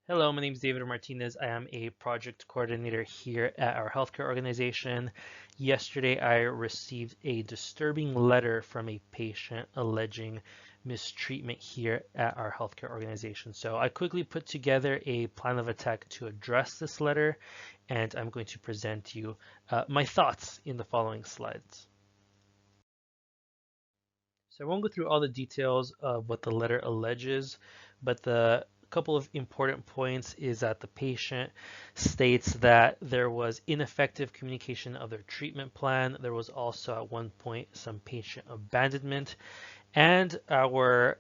Hello, my name is David Martinez. I am a project coordinator here at our healthcare organization. Yesterday, I received a disturbing letter from a patient alleging mistreatment here at our healthcare organization. So I quickly put together a plan of attack to address this letter, and I'm going to present you my thoughts in the following slides. So I won't go through all the details of what the letter alleges, but the couple of important points is that the patient states that there was ineffective communication of their treatment plan. There was also at one point some patient abandonment, and our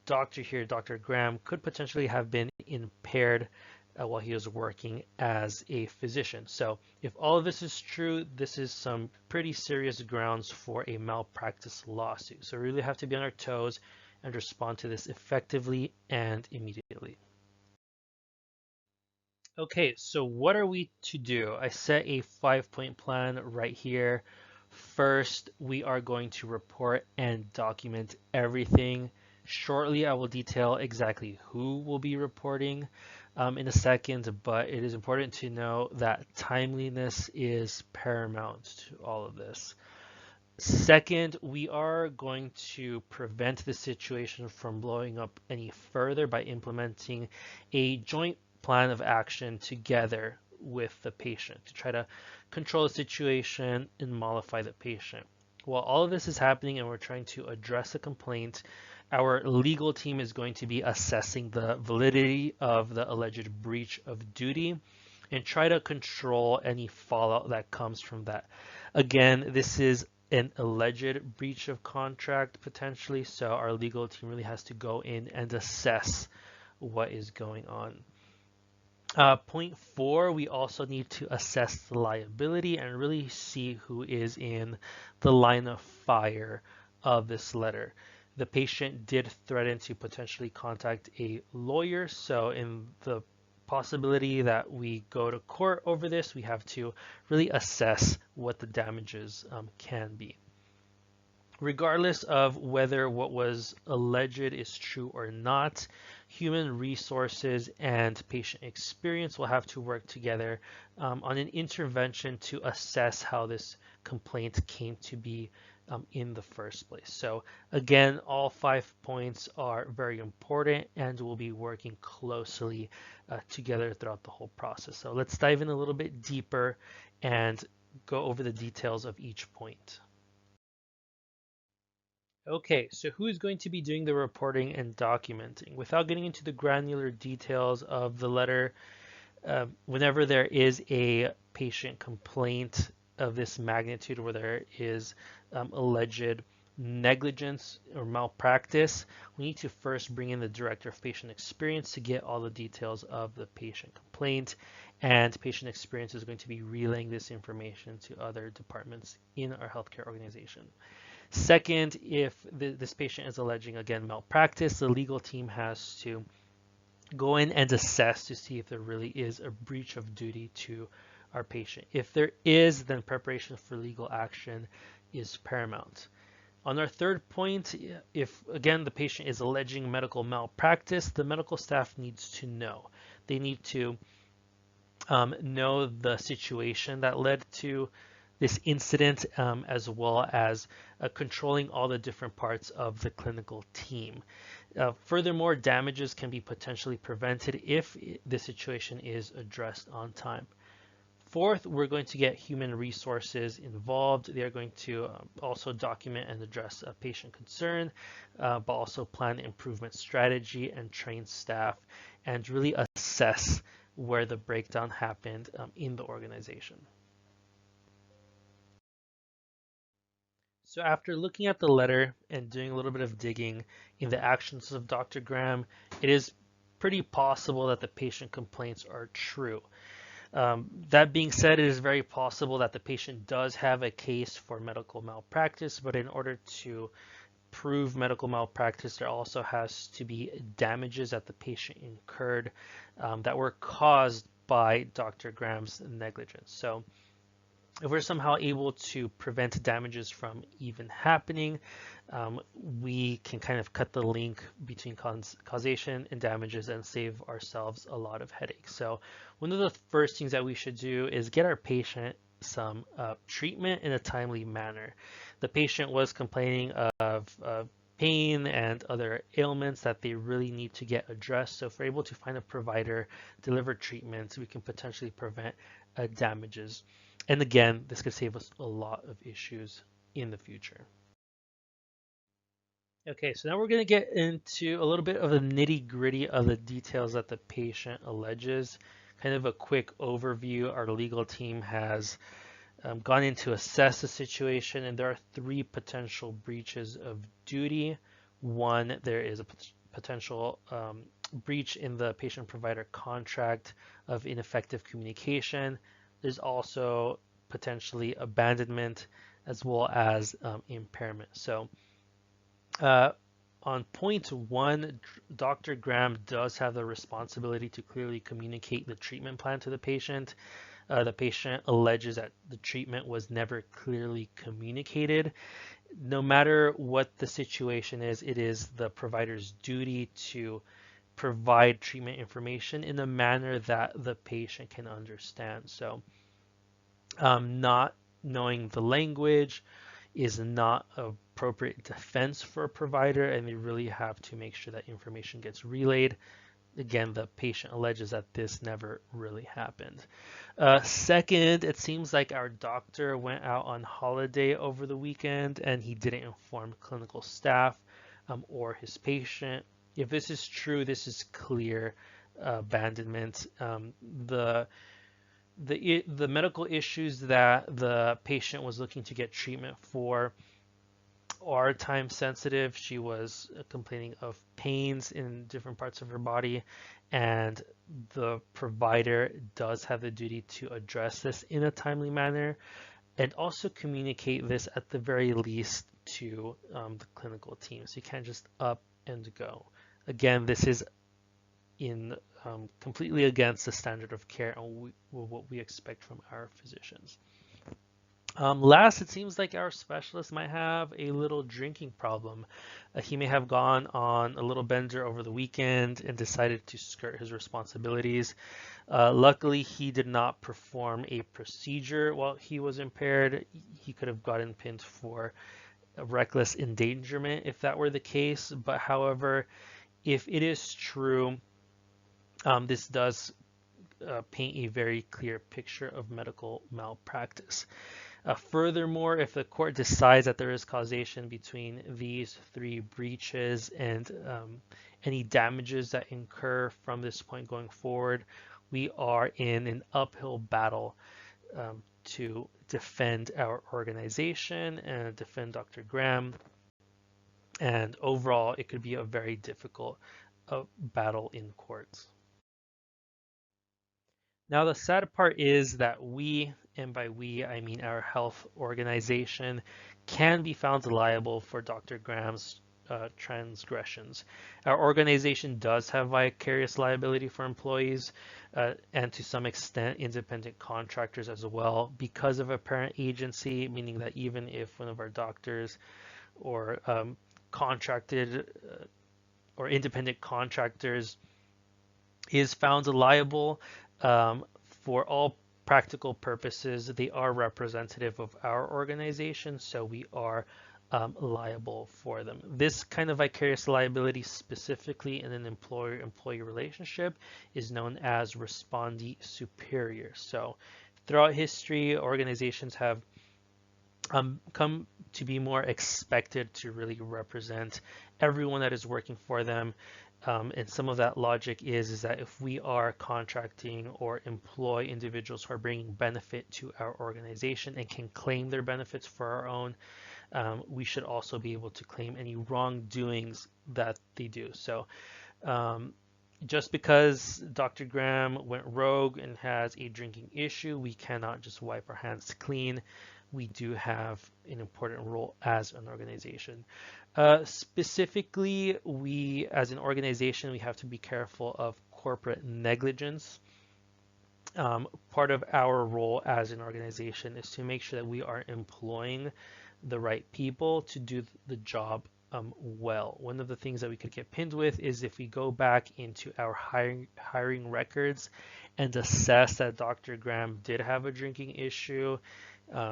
doctor here, Dr. Graham, could potentially have been impaired while he was working as a physician. So if all of this is true, this is some pretty serious grounds for a malpractice lawsuit. So we really have to be on our toes and respond to this effectively and immediately. Okay, so what are we to do? I set a 5-point plan right here. First, we are going to report and document everything. Shortly, I will detail exactly who will be reporting in a second, but it is important to know that timeliness is paramount to all of this. Second, we are going to prevent the situation from blowing up any further by implementing a joint plan of action together with the patient to try to control the situation and mollify the patient. While all of this is happening and we're trying to address the complaint, our legal team is going to be assessing the validity of the alleged breach of duty and try to control any fallout that comes from that. Again, this is an alleged breach of contract potentially, so our legal team really has to go in and assess what is going on. Point 4, we also need to assess the liability and really see who is in the line of fire of this letter. The patient did threaten to potentially contact a lawyer, so in the possibility that we go to court over this, we have to really assess what the damages can be. Regardless of whether what was alleged is true or not, human resources and patient experience will have to work together on an intervention to assess how this complaint came to be in the first place. So again, all 5 points are very important and we'll be working closely together throughout the whole process. So let's dive in a little bit deeper and go over the details of each point. Okay, so who is going to be doing the reporting and documenting? Without getting into the granular details of the letter, whenever there is a patient complaint of this magnitude where there is alleged negligence or malpractice, we need to first bring in the director of patient experience to get all the details of the patient complaint, and patient experience is going to be relaying this information to other departments in our healthcare organization. Second, if this patient is alleging, again, malpractice, the legal team has to go in and assess to see if there really is a breach of duty to our patient. If there is, then preparation for legal action is paramount. On our third point, if again the patient is alleging medical malpractice, the medical staff needs to know. They need to know the situation that led to this incident, as well as controlling all the different parts of the clinical team. Furthermore, damages can be potentially prevented if the situation is addressed on time. Fourth, we're going to get human resources involved. They are going to also document and address a patient concern, but also plan improvement strategy and train staff and really assess where the breakdown happened in the organization. So after looking at the letter and doing a little bit of digging in the actions of Dr. Graham, it is pretty possible that the patient complaints are true. That being said, it is very possible that the patient does have a case for medical malpractice, but in order to prove medical malpractice, there also has to be damages that the patient incurred that were caused by Dr. Graham's negligence. So If we're somehow able to prevent damages from even happening, we can kind of cut the link between causation and damages and save ourselves a lot of headaches. So one of the first things that we should do is get our patient some treatment in a timely manner. The patient was complaining of pain and other ailments that they really need to get addressed. So if we're able to find a provider, deliver treatments, we can potentially prevent damages. And again, this could save us a lot of issues in the future. Okay, so now we're going to get into a little bit of the nitty gritty of the details that the patient alleges. Kind of a quick overview. Our legal team has gone in to assess the situation, and there are three potential breaches of duty. One, there is a potential breach in the patient-provider contract of ineffective communication. There's also potentially abandonment as well as impairment. So uh, on point one, Dr. Graham does have the responsibility to clearly communicate the treatment plan to the patient. The patient alleges that the treatment was never clearly communicated. No matter what the situation is, it is the provider's duty to provide treatment information in a manner that the patient can understand. So, not knowing the language is not appropriate defense for a provider, and they really have to make sure that information gets relayed. Again, the patient alleges that this never really happened. Second, it seems like our doctor went out on holiday over the weekend and he didn't inform clinical staff or his patient. If this is true, this is clear abandonment. The medical issues that the patient was looking to get treatment for are time sensitive. She was complaining of pains in different parts of her body, and the provider does have the duty to address this in a timely manner and also communicate this at the very least to the clinical team. So you can't just up and go. Again, this is in completely against the standard of care and what we expect from our physicians. Last, it seems like our specialist might have a little drinking problem. He may have gone on a little bender over the weekend and decided to skirt his responsibilities. Luckily, he did not perform a procedure while he was impaired. He could have gotten pinned for a reckless endangerment if that were the case. But however, if it is true, this does paint a very clear picture of medical malpractice. Furthermore, if the court decides that there is causation between these three breaches and any damages that incur from this point going forward, we are in an uphill battle to defend our organization and defend Dr. Graham. And overall, it could be a very difficult battle in courts. Now, the sad part is that we, and by we, I mean our health organization, can be found liable for Dr. Graham's transgressions. Our organization does have vicarious liability for employees and to some extent independent contractors as well because of a parent agency, meaning that even if one of our doctors or contracted or independent contractors is found liable, for all practical purposes, they are representative of our organization, so we are liable for them. This kind of vicarious liability, specifically in an employer-employee relationship, is known as respondee superior. So throughout history, organizations have come to be more expected to really represent everyone that is working for them. And some of that logic is that if we are contracting or employ individuals who are bringing benefit to our organization and can claim their benefits for our own, we should also be able to claim any wrongdoings that they do. So just because Dr. Graham went rogue and has a drinking issue, we cannot just wipe our hands clean. We do have an important role as an organization. Specifically, we as an organization, we have to be careful of corporate negligence. Part of our role as an organization is to make sure that we are employing the right people to do the job well. One of the things that we could get pinned with is if we go back into our hiring records and assess that Dr. Graham did have a drinking issue,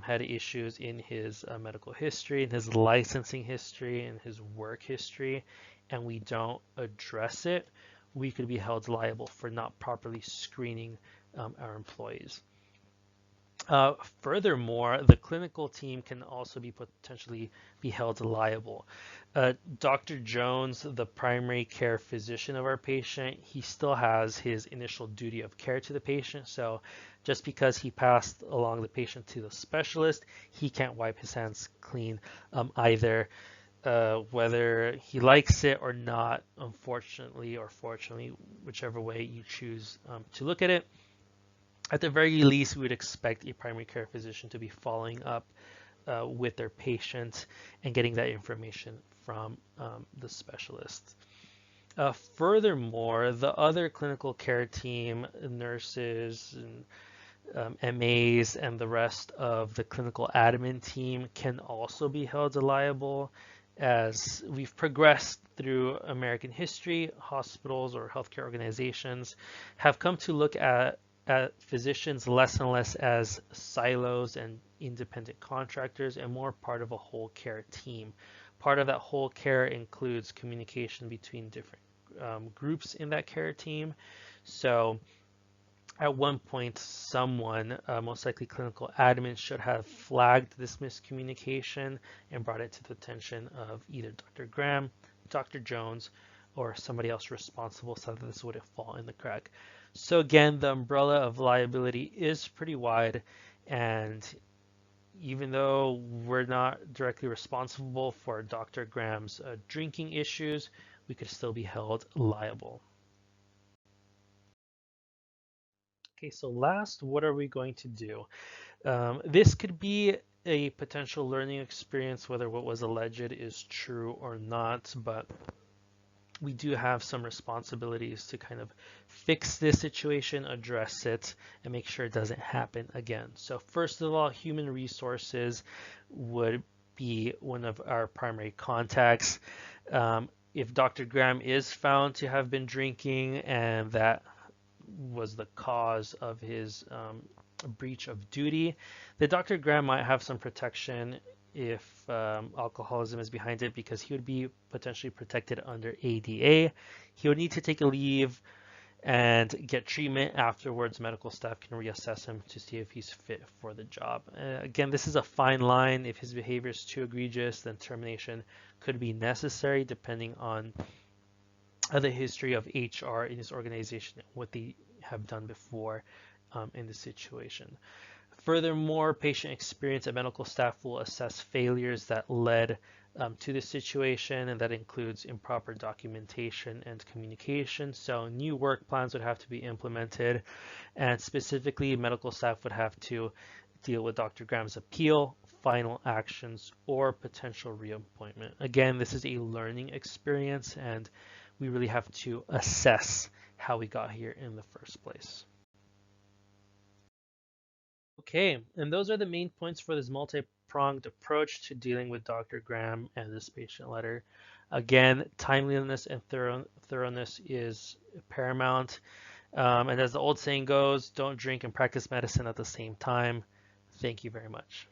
had issues in his medical history, in his licensing history, in his work history, and we don't address it, we could be held liable for not properly screening our employees. Furthermore, the clinical team can also be potentially be held liable. Dr. Jones, the primary care physician of our patient, he still has his initial duty of care to the patient. So just because he passed along the patient to the specialist, he can't wipe his hands clean either, whether he likes it or not, unfortunately or fortunately, whichever way you choose to look at it. At the very least, we would expect a primary care physician to be following up with their patient and getting that information from the specialist. Furthermore, the other clinical care team, nurses and MAs, and the rest of the clinical admin team can also be held liable. As we've progressed through American history, hospitals or healthcare organizations have come to look at physicians less and less as silos and independent contractors and more part of a whole care team. Part of that whole care includes communication between different groups in that care team. So at one point, someone, most likely clinical admin, should have flagged this miscommunication and brought it to the attention of either Dr. Graham, Dr. Jones, or somebody else responsible so that this wouldn't fall in the crack. So again, the umbrella of liability is pretty wide, and even though we're not directly responsible for Dr. Graham's drinking issues, we could still be held liable. Okay, so last, what are we going to do? This could be a potential learning experience, whether what was alleged is true or not, but we do have some responsibilities to kind of fix this situation, address it, and make sure it doesn't happen again. So first of all, human resources would be one of our primary contacts. If Dr. Graham is found to have been drinking and that was the cause of his breach of duty, the Dr. Graham might have some protection if alcoholism is behind it, because he would be potentially protected under ADA. He would need to take a leave and get treatment. Afterwards, medical staff can reassess him to see if he's fit for the job. Again, this is a fine line. If his behavior is too egregious, then termination could be necessary depending on the history of HR in his organization, what they have done before in the situation. Furthermore, patient experience and medical staff will assess failures that led to this situation, and that includes improper documentation and communication. So new work plans would have to be implemented, and specifically medical staff would have to deal with Dr. Graham's appeal, final actions, or potential reappointment. Again, this is a learning experience, and we really have to assess how we got here in the first place. Okay, and those are the main points for this multi-pronged approach to dealing with Dr. Graham and this patient letter. Again, timeliness and thoroughness is paramount. And as the old saying goes, don't drink and practice medicine at the same time. Thank you very much.